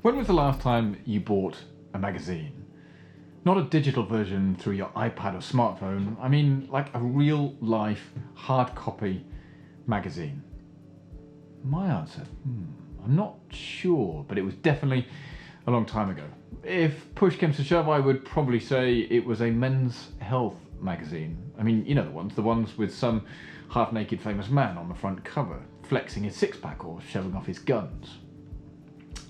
When was the last time you bought a magazine? Not a digital version through your iPad or smartphone, I mean like a real life hard copy magazine. My answer? I'm not sure, but it was definitely a long time ago. If push came to shove, I would probably say it was a men's health magazine. I mean, you know the ones with some half-naked famous man on the front cover, flexing his six-pack or showing off his guns.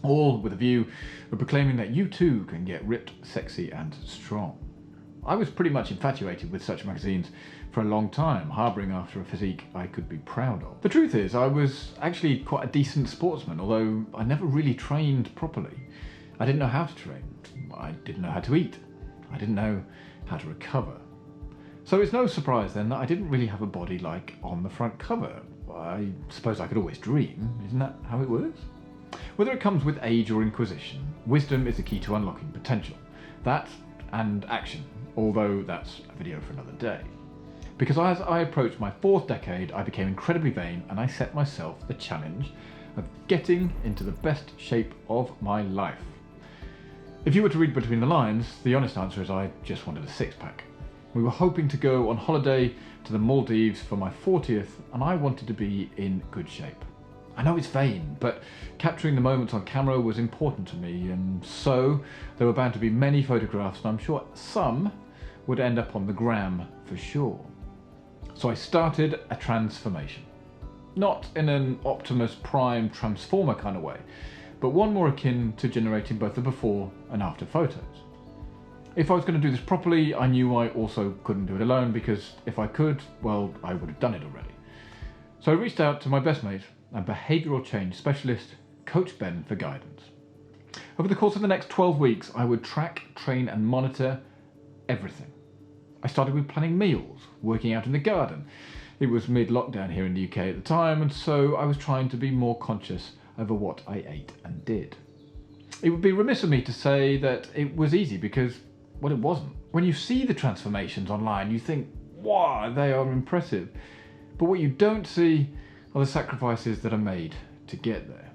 All with a view of proclaiming that you too can get ripped, sexy and strong. I was pretty much infatuated with such magazines for a long time, harbouring after a physique I could be proud of. The truth is, I was actually quite a decent sportsman, although I never really trained properly. I didn't know how to train. I didn't know how to eat. I didn't know how to recover. So it's no surprise then that I didn't really have a body like on the front cover. I suppose I could always dream. Isn't that how it works? Whether it comes with age or inquisition, wisdom is the key to unlocking potential. That and action, although that's a video for another day. Because as I approached my 4th decade, I became incredibly vain and I set myself the challenge of getting into the best shape of my life. If you were to read between the lines, the honest answer is I just wanted a six-pack. We were hoping to go on holiday to the Maldives for my 40th and I wanted to be in good shape. I know it's vain, but capturing the moments on camera was important to me, and so there were bound to be many photographs, and I'm sure some would end up on the gram for sure. So I started a transformation. Not in an Optimus Prime Transformer kind of way, but one more akin to generating both the before and after photos. If I was going to do this properly, I knew I also couldn't do it alone, because if I could, well, I would have done it already. So I reached out to my best mate and behavioural change specialist, Coach Ben, for guidance. Over the course of the next 12 weeks, I would track, train and monitor everything. I started with planning meals, working out in the garden. It was mid-lockdown here in the UK at the time, and so I was trying to be more conscious over what I ate and did. It would be remiss of me to say that it was easy because, well, it wasn't. When you see the transformations online, you think, wow, they are impressive. But what you don't see are the sacrifices that are made to get there.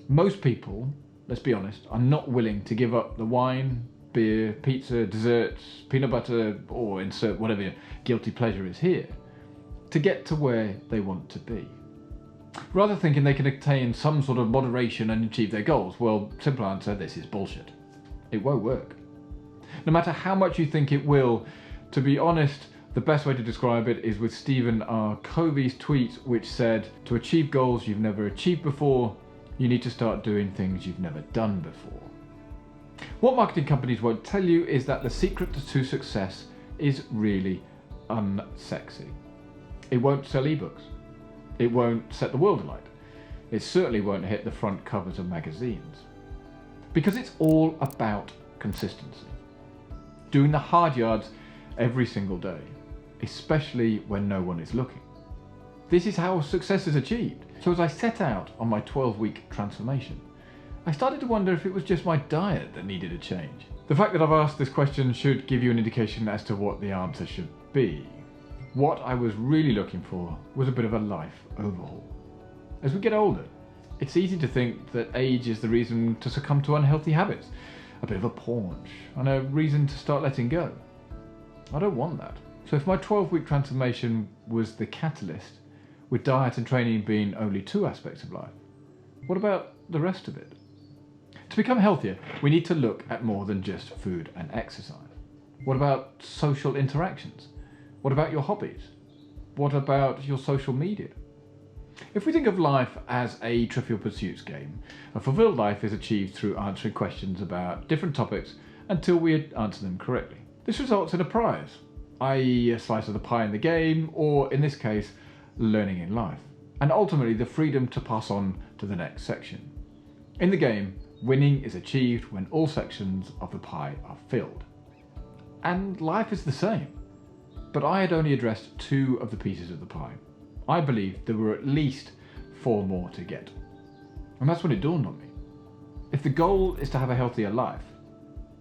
Most people, let's be honest, are not willing to give up the wine, beer, pizza, desserts, peanut butter, or insert whatever your guilty pleasure is here, to get to where they want to be. Rather thinking they can attain some sort of moderation and achieve their goals, well, simple answer, this is bullshit. It won't work. No matter how much you think it will, to be honest, the best way to describe it is with Stephen R. Covey's tweet, which said, to achieve goals you've never achieved before, you need to start doing things you've never done before. What marketing companies won't tell you is that the secret to success is really unsexy. It won't sell ebooks. It won't set the world alight. It certainly won't hit the front covers of magazines. Because it's all about consistency. Doing the hard yards every single day, especially when no one is looking. This is how success is achieved. So as I set out on my 12-week transformation, I started to wonder if it was just my diet that needed a change. The fact that I've asked this question should give you an indication as to what the answer should be. What I was really looking for was a bit of a life overhaul. As we get older, it's easy to think that age is the reason to succumb to unhealthy habits, a bit of a paunch, and a reason to start letting go. I don't want that. So if my 12-week transformation was the catalyst, with diet and training being only 2 aspects of life, what about the rest of it? To become healthier, we need to look at more than just food and exercise. What about social interactions? What about your hobbies? What about your social media? If we think of life as a Trivial Pursuits game, a fulfilled life is achieved through answering questions about different topics until we answer them correctly. This results in a prize, i.e. a slice of the pie in the game, or in this case, learning in life, and ultimately the freedom to pass on to the next section. In the game, winning is achieved when all sections of the pie are filled. And life is the same, but I had only addressed 2 of the pieces of the pie. I believed there were at least 4 more to get. And that's when it dawned on me. If the goal is to have a healthier life,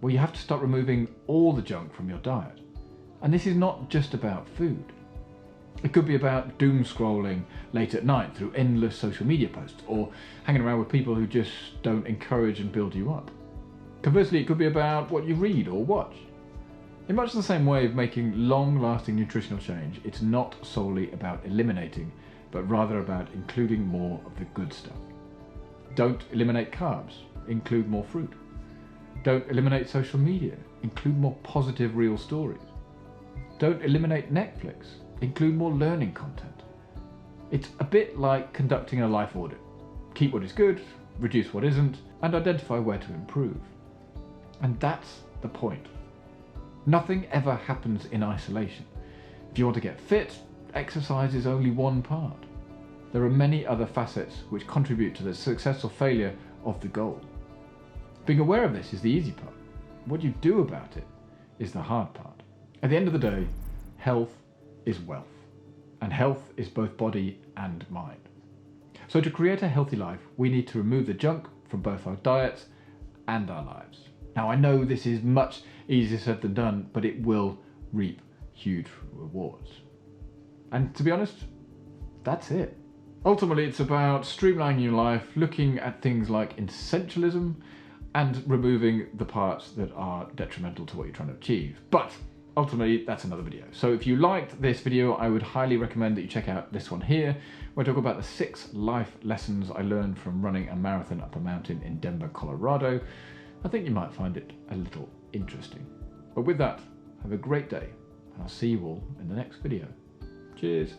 well, you have to start removing all the junk from your diet. And this is not just about food. It could be about doom scrolling late at night through endless social media posts, or hanging around with people who just don't encourage and build you up. Conversely, it could be about what you read or watch. In much the same way of making long-lasting nutritional change, it's not solely about eliminating, but rather about including more of the good stuff. Don't eliminate carbs, include more fruit. Don't eliminate social media, include more positive real stories. Don't eliminate Netflix, include more learning content. It's a bit like conducting a life audit. Keep what is good, reduce what isn't, and identify where to improve. And that's the point. Nothing ever happens in isolation. If you want to get fit, exercise is only one part. There are many other facets which contribute to the success or failure of the goal. Being aware of this is the easy part. What you do about it is the hard part. At the end of the day, health is wealth, and health is both body and mind. So to create a healthy life, we need to remove the junk from both our diets and our lives. Now, I know this is much easier said than done, but it will reap huge rewards. And to be honest, that's it. Ultimately, it's about streamlining your life, looking at things like essentialism, and removing the parts that are detrimental to what you're trying to achieve. But ultimately, that's another video. So if you liked this video, I would highly recommend that you check out this one here, where I talk about the 6 life lessons I learned from running a marathon up a mountain in Denver, Colorado. I think you might find it a little interesting. But with that, have a great day, and I'll see you all in the next video. Cheers.